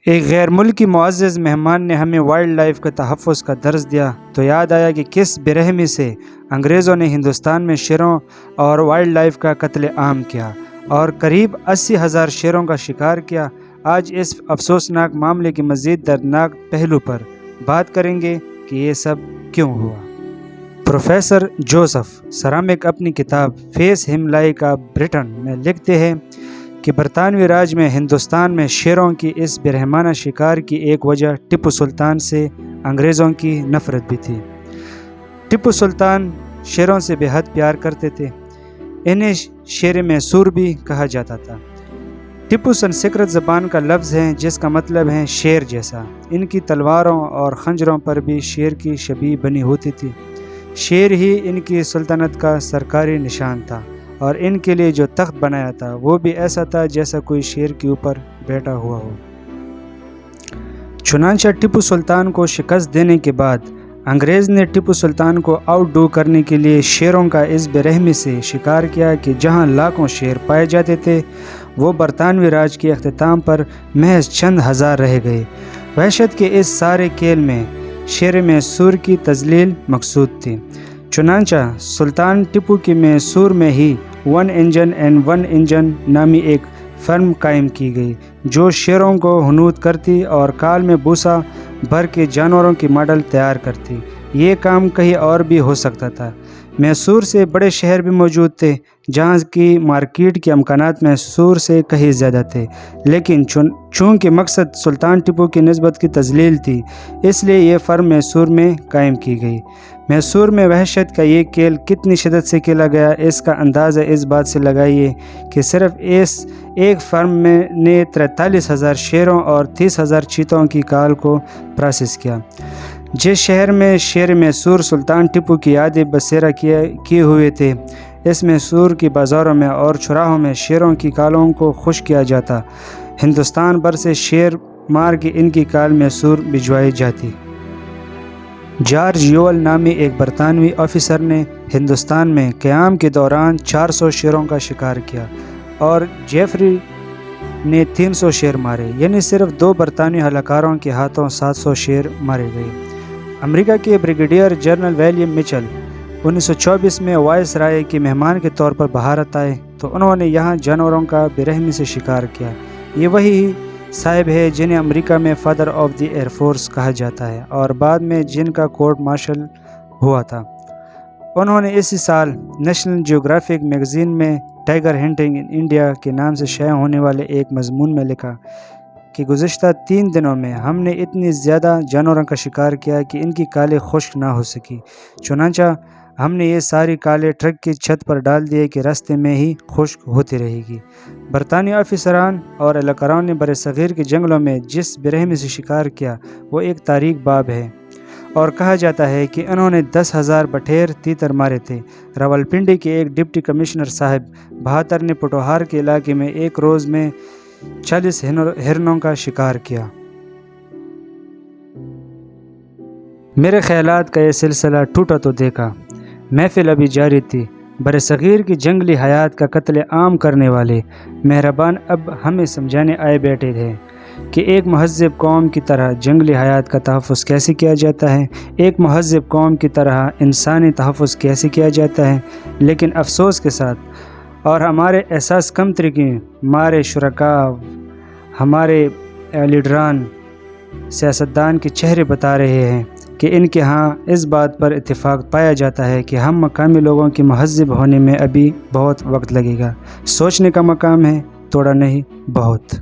ایک غیر ملکی معزز مہمان نے ہمیں وائلڈ لائف کے تحفظ کا درس دیا تو یاد آیا کہ کس برہمی سے انگریزوں نے ہندوستان میں شیروں اور وائلڈ لائف کا قتل عام کیا اور قریب 80,000 شیروں کا شکار کیا۔ آج اس افسوسناک معاملے کے مزید دردناک پہلو پر بات کریں گے کہ یہ سب کیوں ہوا۔ پروفیسر جوزف سرامک اپنی کتاب فیس ہم لائک اے برٹن میں لکھتے ہیں کہ برطانوی راج میں ہندوستان میں شیروں کی اس برہمانہ شکار کی ایک وجہ ٹیپو سلطان سے انگریزوں کی نفرت بھی تھی۔ ٹیپو سلطان شیروں سے بے حد پیار کرتے تھے، انہیں شیر میسور بھی کہا جاتا تھا۔ ٹیپو سنسکرت زبان کا لفظ ہے جس کا مطلب ہے شیر جیسا۔ ان کی تلواروں اور خنجروں پر بھی شیر کی شبیہ بنی ہوتی تھی۔ شیر ہی ان کی سلطنت کا سرکاری نشان تھا اور ان کے لیے جو تخت بنایا تھا وہ بھی ایسا تھا جیسا کوئی شیر کے اوپر بیٹھا ہوا ہو۔ چنانچہ ٹیپو سلطان کو شکست دینے کے بعد انگریز نے ٹیپو سلطان کو آؤٹ ڈو کرنے کے لیے شیروں کا اس برہمی سے شکار کیا کہ جہاں لاکھوں شیر پائے جاتے تھے وہ برطانوی راج کے اختتام پر محض چند ہزار رہ گئے۔ وحشت کے اس سارے کھیل میں شیر میسور کی تذلیل مقصود تھی۔ چنانچہ سلطان ٹیپو کی میسور میں ہی 1 انجن اینڈ 1 انجن نامی ایک فرم قائم کی گئی جو شیروں کو ہنوت کرتی اور کال میں بوسا بھر کے جانوروں کی ماڈل تیار کرتی۔ یہ کام کہیں اور بھی ہو سکتا تھا۔ میسور سے بڑے شہر بھی موجود تھے جہاں کی مارکیٹ کے امکانات میسور سے کہیں زیادہ تھے، لیکن چونکہ مقصد سلطان ٹیپو کی نسبت کی تذلیل تھی اس لیے یہ فرم میسور میں قائم کی گئی۔ میسور میں وحشت کا یہ کھیل کتنی شدت سے کھیلا گیا اس کا اندازہ اس بات سے لگائیے کہ صرف اس ایک فرم میں نے 43,000 شیروں اور 30,000 چیتوں کی کال کو پروسیس کیا۔ جس شہر میں شیر میسور سلطان ٹیپو کی یادیں بسیرا کیے ہوئے تھے، اس میسور کی بازاروں میں اور چوراہوں میں شیروں کی کالوں کو خشک کیا جاتا۔ ہندوستان بھر سے شیر مار کے ان کی کال میسور بھجوائی جاتی۔ جارج یوول نامی ایک برطانوی آفیسر نے ہندوستان میں قیام کے دوران 400 شیروں کا شکار کیا اور جیفری نے 300 شیر مارے، یعنی صرف 2 برطانوی ہلاکاروں کے ہاتھوں 700 شیر مارے گئے۔ امریکہ کے بریگیڈیئر جنرل ولیم مچل 1924 میں وائس رائے کے مہمان کے طور پر بھارت آئے تو انہوں نے یہاں جانوروں کا برہمی سے شکار کیا۔ یہ وہی صاحب ہے جنہیں امریکہ میں father of the air force کہا جاتا ہے اور بعد میں جن کا کورٹ مارشل ہوا تھا۔ انہوں نے اسی سال نیشنل جیوگرافک میگزین میں ٹائیگر ہنٹنگ ان انڈیا کے نام سے شائع ہونے والے ایک مضمون میں لکھا کہ گزشتہ 3 دنوں میں ہم نے اتنی زیادہ جانوروں کا شکار کیا کہ ان کی کالیں خشک نہ ہو سکی، چنانچہ ہم نے یہ ساری کالیں ٹرک کی چھت پر ڈال دیے کہ راستے میں ہی خشک ہوتی رہے گی۔ برطانوی آفیسران اور اہلکاروں نے برصغیر کے جنگلوں میں جس برہمی سے شکار کیا وہ ایک تاریک باب ہے اور کہا جاتا ہے کہ انہوں نے 10,000 بٹھیر تیتر مارے تھے۔ راولپنڈی کے ایک ڈپٹی کمشنر صاحب 72 نے پوٹوہار کے علاقے میں ایک روز میں 40 ہرنوں کا شکار کیا۔ میرے خیالات کا یہ سلسلہ ٹوٹا تو دیکھا، محفل ابھی جاری تھی۔ برصغیر کی جنگلی حیات کا قتل عام کرنے والے مہربان اب ہمیں سمجھانے آئے بیٹھے تھے کہ ایک مہذب قوم کی طرح جنگلی حیات کا تحفظ کیسے کیا جاتا ہے، ایک مہذب قوم کی طرح انسانی تحفظ کیسے کیا جاتا ہے۔ لیکن افسوس کے ساتھ اور ہمارے احساس کم تری کے ہمارے شرکاء، ہمارے لیڈران، سیاستدان کے چہرے بتا رہے ہیں کہ ان کے ہاں اس بات پر اتفاق پایا جاتا ہے کہ ہم مقامی لوگوں کے مہذب ہونے میں ابھی بہت وقت لگے گا۔ سوچنے کا مقام ہے، توڑا نہیں، بہت۔